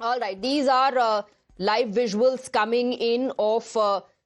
All right, these are live visuals coming in of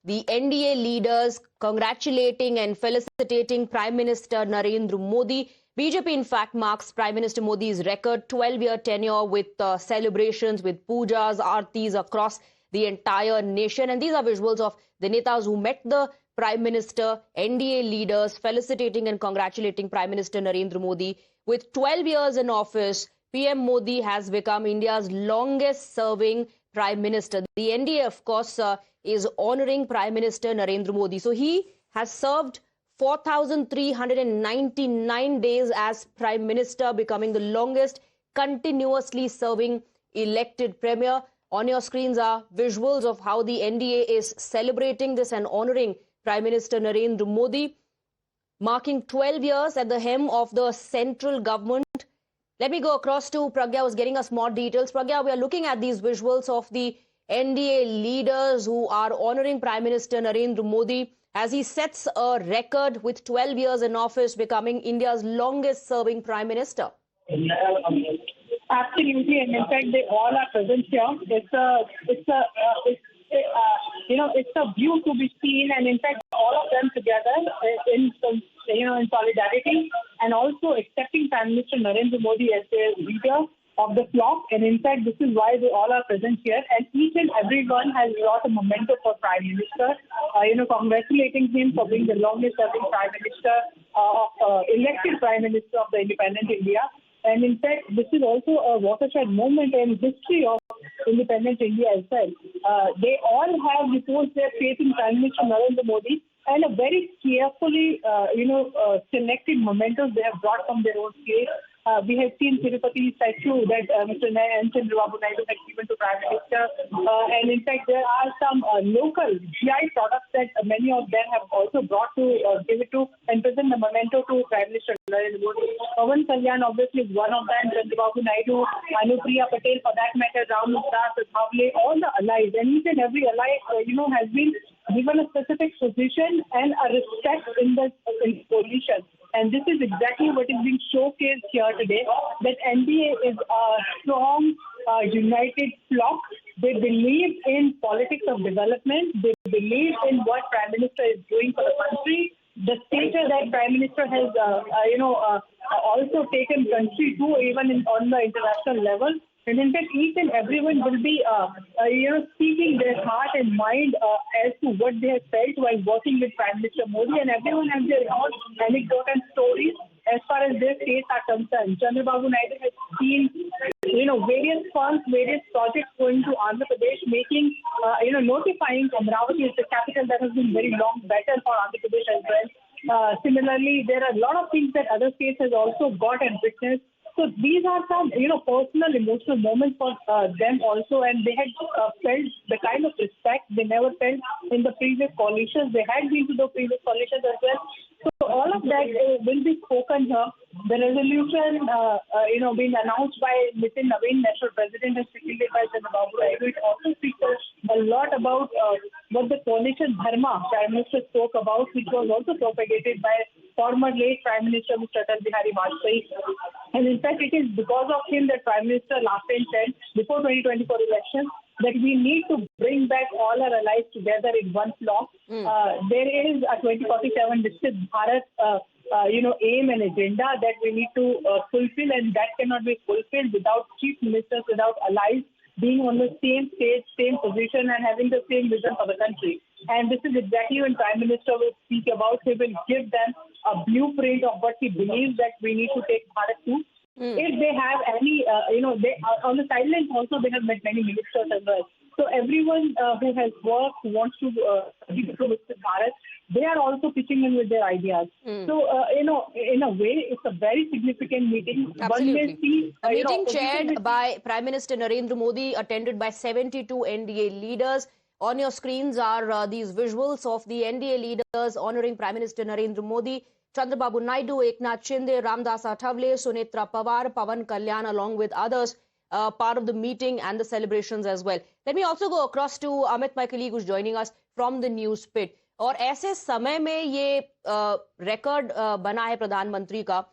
the NDA leaders congratulating and felicitating Prime Minister Narendra Modi. BJP, in fact, marks Prime Minister Modi's record 12-year tenure with celebrations, with pujas, aartis across the entire nation. And these are visuals of the netas who met the Prime Minister, NDA leaders felicitating and congratulating Prime Minister Narendra Modi. With 12 years in office, PM Modi has become India's longest serving Prime Minister. The NDA, of course, is honoring Prime Minister Narendra Modi. So he has served 4,399 days as Prime Minister, becoming the longest continuously serving elected Premier. On your screens are visuals of how the NDA is celebrating this and honoring Prime Minister Narendra Modi, marking 12 years at the helm of the central government. Let me go across to Pragya, who's getting us more details. Pragya, we are looking at these visuals of the NDA leaders who are honoring Prime Minister Narendra Modi as he sets a record with 12 years in office, becoming India's longest serving Prime Minister. Absolutely, and in fact, they all are present here. It's a view to be seen, and in fact, all of them together in solidarity, and also accepting Prime Minister Narendra Modi as their leader of the flock. And in fact, this is why they all are present here, and each and every one has brought a memento for Prime Minister. Congratulating him for being the longest-serving Prime Minister, elected Prime Minister of the independent India. And in fact, this is also a watershed moment in history of independent India as well. They all have reposed their faith in Prime Minister Narendra Modi, and a very carefully, selected mementos they have brought from their own state. We have seen Tirupati statue that Mr. Chandrababu Naidu had given to Prime Minister. And in fact, there are some local GI products that many of them have also brought to give it to and present the memento to Prime Minister Narendra Modi. Pawan Kalyan obviously is one of them, Chandrababu Naidu, Anupriya Patel for that matter, Ram Muktas, Bhavle, all the allies. And each and every ally, has been given a specific position and a respect in the coalition. And this is exactly what is being showcased here today, that NDA is a strong, united flock. They believe in politics of development. They believe in what Prime Minister is doing for the country. The stature that Prime Minister has, also taken country to, even on the international level. And in fact, each and everyone will be, speaking their heart and mind as to what they have felt while working with Prime Minister Modi. And everyone has their own anecdote and stories as far as their states are concerned. Chandrababu Naidu has seen, various funds, various projects going to Andhra Pradesh, making, notifying Amravati as the capital that has been very long better for Andhra Pradesh as well. Similarly, there are a lot of things that other states has also got and witnessed. So these are some, personal, emotional moments for them also, and they had felt the kind of respect they never felt in the previous coalitions. They had been to the previous coalitions as well. So all of that will be spoken here. The resolution, being announced by Nitin Naveen, National President, and seconded by Chandrababu Naidu, it also speaks a lot about what the coalition dharma Prime Minister spoke about, which was also propagated by former late Prime Minister Mr. Atal Bihari Vajpayee. And in fact, it is because of him that Prime Minister last time said, before 2024 elections, that we need to bring back all our allies together in one flock. There is a 2047 Viksit Bharat, aim and agenda that we need to fulfill, and that cannot be fulfilled without chief ministers, without allies being on the same stage, same position, and having the same vision for the country. And this is exactly when Prime Minister will speak about. He will give them a blueprint of what he believes that we need to take Bharat to. If they have any, they on the sidelines also they have met many ministers as well. So everyone who has worked, who wants to give to Mr. Bharat, they are also pitching in with their ideas. So, in a way, it's a very significant meeting. Absolutely. One may see, a meeting chaired by Prime Minister Narendra Modi, attended by 72 NDA leaders. On your screens are these visuals of the NDA leaders honoring Prime Minister Narendra Modi. Chandrababu Naidu, Eknath Shinde, Ramdas Athavale, Sunetra Pawar, Pawan Kalyan, along with others, part of the meeting and the celebrations as well. Let me also go across to Amit, my colleague, who's joining us from the news pit. और ऐसे समय में ये record बना है प्रधानमंत्री का,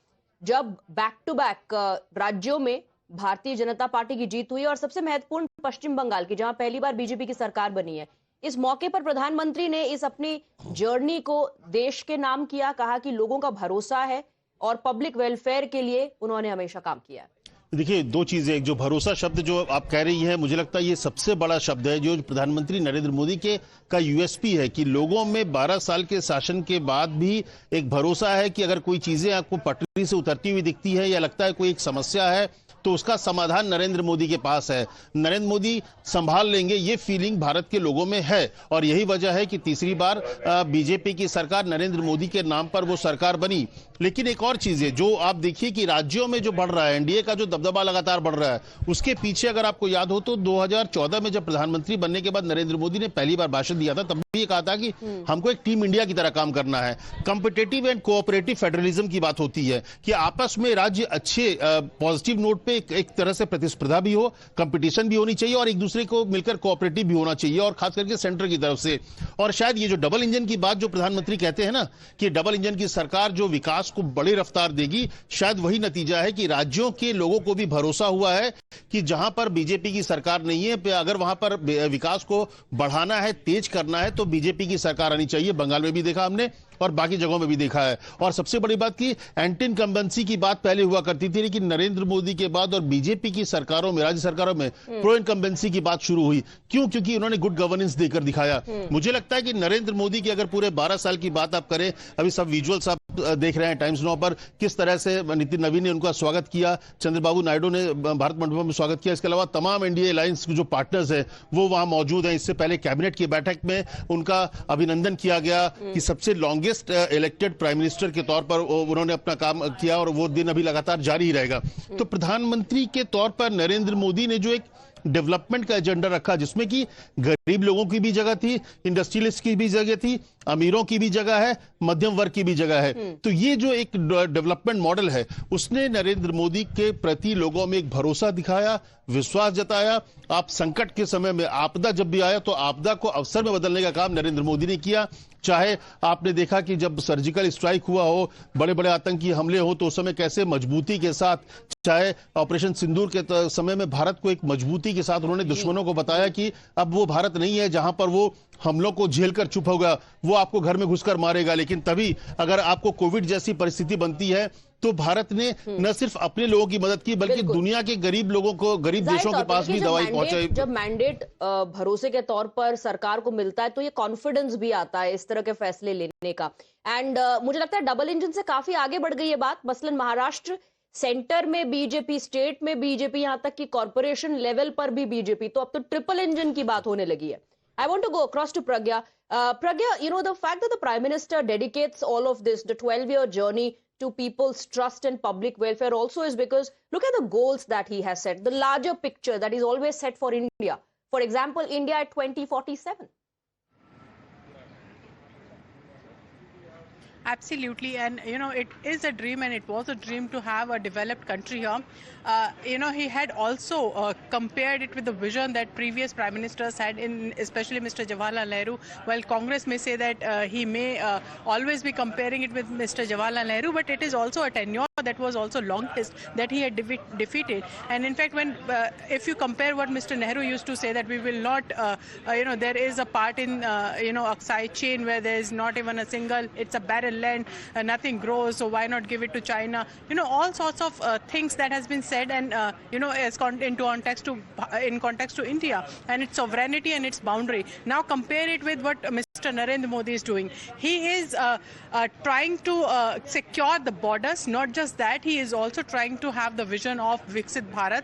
जब बैक टू बैक राज्यों में भारतीय जनता पार्टी की जीत हुई और सबसे महत्वपूर्ण पश्चिम बंगाल की, जहां पहली बार बीजेपी की सरकार बनी है। इस मौके पर प्रधानमंत्री ने इस अपनी जर्नी को देश के नाम किया, कहा कि लोगों का भरोसा है और पब्लिक वेलफेयर के लिए उन्होंने हमेशा काम किया है। देखिए, दो चीजें, एक जो भरोसा शब्द जो आप कह रही हैं, मुझे लगता है ये सबसे बड़ा शब्द है जो प्रधानमंत्री नरेंद्र मोदी के का यूएसपी है कि लोगों में 12 साल के शासन के बाद भी एक भरोसा है कि अगर कोई चीजें आपको पटरी से उतरती हुई दिखती है या लगता है कोई एक समस्या है तो उसका समाधान नरेंद्र मोदी के पास है। नरेंद्र मोदी संभाल लेंगे, ये फीलिंग भारत के लोगों में है और यही वजह है कि तीसरी बार बीजेपी की सरकार, नरेंद्र मोदी के नाम पर वो सरकार बनी। लेकिन एक और चीज है जो आप देखिए कि राज्यों में जो बढ़ रहा है, एनडीए का जो दबदबा लगातार बढ़ रहा है, उसके पीछे अगर आपको याद हो तो 2014 में जब प्रधानमंत्री बनने के बाद नरेंद्र मोदी ने पहली बार भाषण दिया था, तब भी ये कहा था कि हमको एक टीम इंडिया की तरह काम करना है। कॉम्पिटिटिव एंड कोऑपरेटिव फेडरलिज्म की बात होती है कि आपस में राज्य अच्छे पॉजिटिव नोट पे एक तरह से प्रतिस्पर्धा भी हो, कंपटीशन भी होनी चाहिए और एक दूसरे को मिलकर कोऑपरेटिव भी होना चाहिए, और खास करके सेंटर की तरफ से। और शायद ये जो डबल इंजन की बात जो प्रधानमंत्री कहते हैं ना कि डबल इंजन की सरकार जो विकास को बड़ी रफ्तार देगी, शायद वही नतीजा है कि राज्यों के लोगों को भी भरोसा हुआ है कि जहां पर बीजेपी की सरकार नहीं है, अगर वहां पर विकास को बढ़ाना है, तेज करना है, तो बीजेपी की सरकार आनी चाहिए। बंगाल में भी देखा हमने और बाकी जगहों में भी देखा है। और सबसे बड़ी बात की एंटी इनकम्बेंसी की बात पहले हुआ करती थी, लेकिन नरेंद्र मोदी के बाद और बीजेपी की सरकारों में, राज्य सरकारों में प्रो इनकम्बेंसी की बात शुरू हुई। क्यों? क्योंकि उन्होंने गुड गवर्नेंस देकर दिखाया। मुझे लगता है कि नरेंद्र मोदी की अगर पूरे 12 साल की बात आप करें, अभी सब विजुअल्स आप देख रहे हैं टाइम्स नाउ पर, किस तरह से नितिन नवीन ने उनका स्वागत किया, चंद्रबाबू नायडू ने भारत मंडपम में स्वागत किया, इसके अलावा तमाम एनडीए अलायंस के जो पार्टनर्स हैं वो वहां मौजूद हैं। इससे पहले कैबिनेट की बैठक में उनका अभिनंदन किया गया कि सबसे लॉन्गेस्ट इलेक्टेड प्राइम मिनिस्टर के तौर पर उन्होंने अपना काम किया और वो दिन अभी लगातार जारी ही रहेगा। तो प्रधानमंत्री के तौर पर नरेंद्र मोदी ने जो एक डेवलपमेंट का एजेंडा रखा, जिसमें कि गरीब लोगों की भी जगह थी, इंडस्ट्रियलिस्ट की भी जगह थी, अमीरों की भी जगह है, मध्यम वर्ग की भी जगह है, तो ये जो एक डेवलपमेंट मॉडल है, उसने नरेंद्र मोदी के प्रति लोगों में एक भरोसा दिखाया, विश्वास जताया। आप संकट के समय में, आपदा जब भी आया तो आपदा को अवसर में बदलने का काम नरेंद्र मोदी ने किया। चाहे आपने देखा कि जब सर्जिकल स्ट्राइक हुआ हो, बड़े बड़े आतंकी हमले हो, तो उस समय कैसे मजबूती के साथ, चाहे ऑपरेशन सिंदूर के समय में भारत को एक मजबूती के साथ उन्होंने दुश्मनों को बताया कि अब वो भारत नहीं है जहां पर वो हमलों को झेलकर चुप होगा, वो आपको घर में घुसकर मारेगा। लेकिन तभी अगर आपको कोविड जैसी परिस्थिति बनती है तो भारत ने न सिर्फ अपने लोगों की मदद की, बल्कि दुनिया के गरीब लोगों को, गरीब देशों के पास भी दवाई पहुंचाई। जब मैंडेट भरोसे के तौर पर सरकार को मिलता है तो ये कॉन्फिडेंस भी आता है इस तरह के फैसले लेने का। एंड मुझे लगता है डबल इंजन से काफी आगे बढ़ गई ये बात। मसलन महाराष्ट्र सेंटर में बीजेपी, स्टेट में बीजेपी, यहां तक कि कॉर्पोरेशन लेवल पर भी बीजेपी, तो अब तो ट्रिपल इंजन की बात होने लगी है। I want to go across to Pragya. Pragya, you know, the fact that the Prime Minister dedicates all of this, the 12-year journey, to people's trust and public welfare also is because look at the goals that he has set, the larger picture that is always set for India. For example, India at 2047. Absolutely, and you know, it is a dream and it was a dream to have a developed country here. You know, he had also compared it with the vision that previous prime ministers had, in especially Mr. Jawaharlal Nehru. While Congress may say that he may always be comparing it with Mr. Jawaharlal Nehru, but it is also a tenure that was also longest that he had defeated. And in fact, when if you compare what Mr. Nehru used to say, that we will not, you know, there is a part in you know, Aksai chain where there is not even a single, it's a barren land, nothing grows, so why not give it to China? You know, all sorts of things that has been said, and you know, as in context to India and its sovereignty and its boundary. Now compare it with what Mr. Narendra Modi is doing. He is trying to secure the borders. Not just that, he is also trying to have the vision of Viksit Bharat.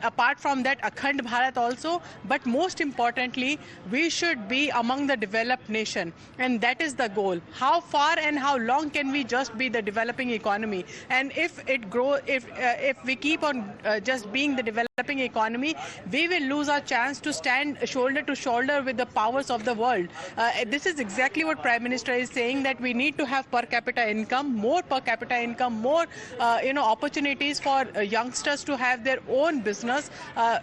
Apart from that, Akhand Bharat also. But most importantly, we should be among the developed nation, and that is the goal. How far and how long can we just be the developing economy? And if it grows, if we keep on just being the developing economy, we will lose our chance to stand shoulder to shoulder with the powers of the world. This is exactly what Prime Minister is saying, that we need to have per capita income, more per capita income, more you know, opportunities for youngsters to have their own business.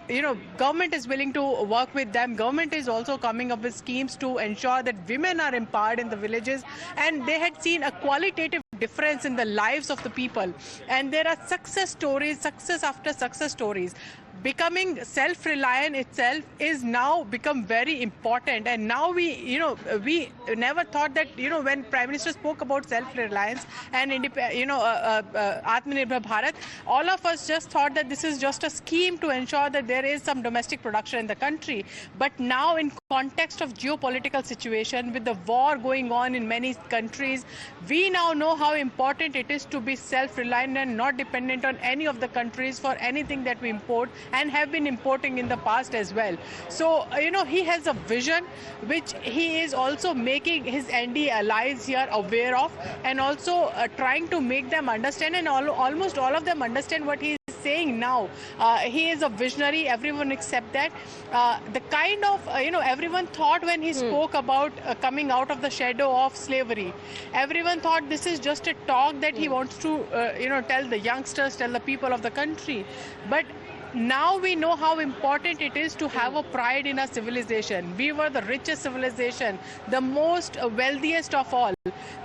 You know, government is willing to work with them. Government is also coming up with schemes to ensure that women are empowered in the villages, and they had seen a qualitative difference in the lives of the people, and there are success stories, success after success stories. Becoming self-reliant itself is now become very important, and now we never thought that when Prime Minister spoke about self-reliance and Atmanirbhar Bharat, all of us just thought that this is just a scheme to ensure that there is some domestic production in the country. But now, in context of geopolitical situation with the war going on in many countries, we now know how important it is to be self-reliant and not dependent on any of the countries for anything that we import, and have been importing in the past as well. So, he has a vision which he is also making his NDA allies here aware of, and also trying to make them understand, and almost all of them understand what he is saying now. He is a visionary, everyone accept that. The kind of, everyone thought when he spoke about coming out of the shadow of slavery, everyone thought this is just a talk that he wants to, tell the youngsters, tell the people of the country. But now we know how important it is to have a pride in our civilization. We were the richest civilization, the most wealthiest of all.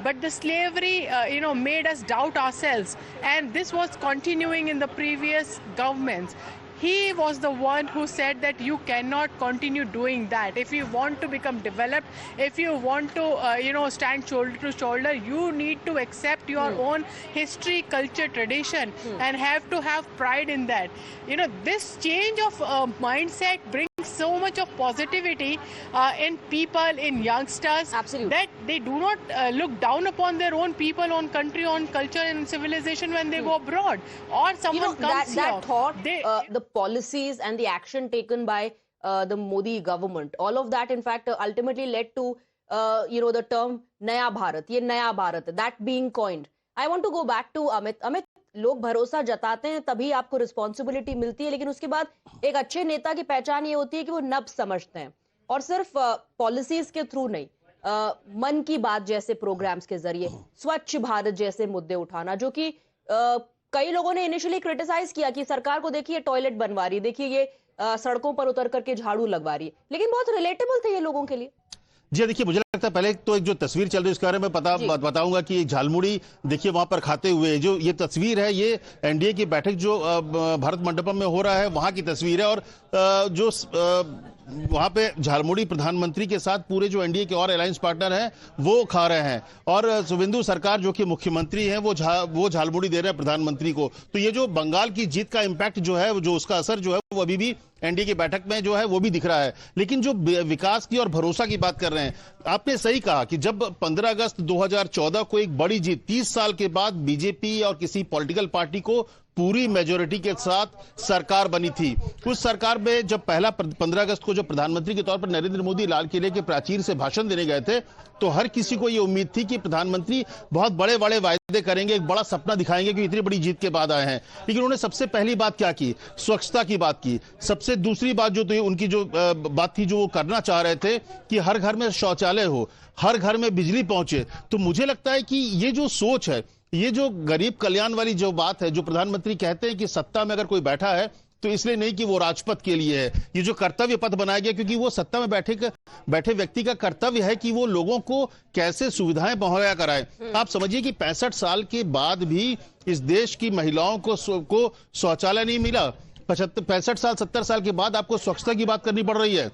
But the slavery, made us doubt ourselves. And this was continuing in the previous governments. He was the one who said that you cannot continue doing that. If you want to become developed, if you want to, stand shoulder to shoulder, you need to accept your own history, culture, tradition, and have to have pride in that. This change of mindset brings so much of positivity in people, in youngsters. Absolutely. That they do not look down upon their own people, on country, on culture and civilization when they go abroad, or someone comes that here. thought, They, the policies and the action taken by the Modi government, all of that in fact ultimately led to the term Naya Bharat, ye Naya Bharat, that being coined. I want to go back to Amit. लोग भरोसा जताते हैं तभी आपको responsibility मिलती है, लेकिन उसके बाद एक अच्छे नेता की पहचान ये होती है कि वो नब्ज समझते हैं, और सिर्फ पॉलिसीज के थ्रू नहीं, मन की बात जैसे प्रोग्राम्स के जरिए, स्वच्छ भारत जैसे मुद्दे उठाना, जो कि कई लोगों ने इनिशियली क्रिटिसाइज किया कि सरकार को देखिए टॉयलेट बनवा रही है, देखिए ये सड़कों पर उतर करके झाड़ू लगवा रही है, लेकिन बहुत रिलेटेबल थे ये लोगों के लिए। जी देखिए, मुझे लगता है पहले तो एक जो तस्वीर चल रही है उसके बारे में बताऊंगा कि एक झालमुड़ी देखिए वहां पर खाते हुए, जो ये तस्वीर है ये एनडीए की बैठक जो भारत मंडपम में हो रहा है वहां की तस्वीर है, और जो वहां पे झालमुड़ी प्रधानमंत्री के साथ पूरे जो एनडीए के और अलायंस पार्टनर हैं वो खा रहे हैं, और शुभेंदु सरकार जो कि मुख्यमंत्री हैं वो झालमुड़ी दे रहे हैं प्रधानमंत्री को। तो ये जो बंगाल की जीत का इंपैक्ट जो है, जो उसका असर जो है वो अभी भी एनडीए की बैठक में जो है वो भी दिख रहा है। लेकिन जो विकास की और भरोसा की बात कर रहे हैं, आपने सही कहा कि जब 15 अगस्त 2014 को एक बड़ी जीत, 30 साल के बाद बीजेपी और किसी पॉलिटिकल पार्टी को पूरी मेजोरिटी के साथ सरकार बनी थी, उस सरकार में जब पहला 15 अगस्त को जब प्रधानमंत्री के तौर पर नरेंद्र मोदी लाल किले के प्राचीर से भाषण देने गए थे, तो हर किसी को यह उम्मीद थी कि प्रधानमंत्री बहुत बड़े बड़े वायदे करेंगे, एक बड़ा सपना दिखाएंगे कि इतनी बड़ी जीत के बाद आए हैं। लेकिन उन्होंने सबसे पहली बात क्या की? स्वच्छता की बात की। सबसे दूसरी बात जो तो उनकी जो बात थी, जो वो करना चाह रहे थे कि हर घर में शौचालय हो, हर घर में बिजली पहुंचे। तो मुझे लगता है कि ये जो सोच है, ये जो गरीब कल्याण वाली जो बात है, जो प्रधानमंत्री कहते हैं कि सत्ता में अगर कोई बैठा है तो इसलिए नहीं कि वो राजपथ के लिए है, ये जो कर्तव्य पथ बनाया गया, क्योंकि वो सत्ता में बैठे व्यक्ति का कर्तव्य है कि वो लोगों को कैसे सुविधाएं मुहैया कराए। आप समझिए कि 65 साल के बाद भी इस देश की महिलाओं को शौचालय नहीं मिला। 65 साल 70 साल के बाद आपको स्वच्छता की बात करनी पड़ रही है।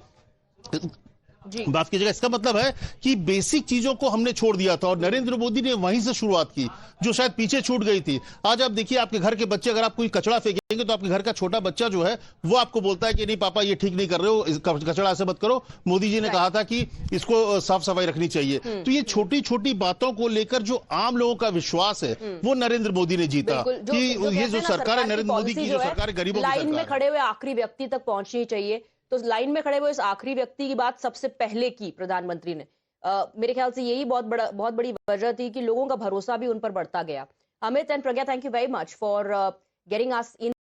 माफ कीजिएगा, इसका मतलब है कि बेसिक चीजों को हमने छोड़ दिया था, और नरेंद्र मोदी ने वहीं से शुरुआत की जो शायद पीछे छूट गई थी। आज आप देखिए, आपके घर के बच्चे अगर आप कोई कचरा फेंकेंगे तो आपके घर का छोटा बच्चा जो है वो आपको बोलता है कि नहीं पापा ये ठीक नहीं कर रहे हो, कचरा ऐसे मत करो, मोदी जी ने कहा था कि इसको साफ सफाई रखनी चाहिए। तो ये छोटी छोटी बातों को लेकर जो आम लोगों का विश्वास है वो नरेंद्र मोदी ने जीता, कि ये जो सरकार है नरेंद्र मोदी की, जो सरकार है गरीबों की सरकार है। लाइन में खड़े हुए आखिरी व्यक्ति तक पहुंचनी चाहिए, तो लाइन में खड़े हुए इस आखिरी व्यक्ति की बात सबसे पहले की प्रधानमंत्री ने। मेरे ख्याल से यही बहुत बड़ी वजह थी कि लोगों का भरोसा भी उन पर बढ़ता गया। Amit and Pragya, thank you very much for getting us in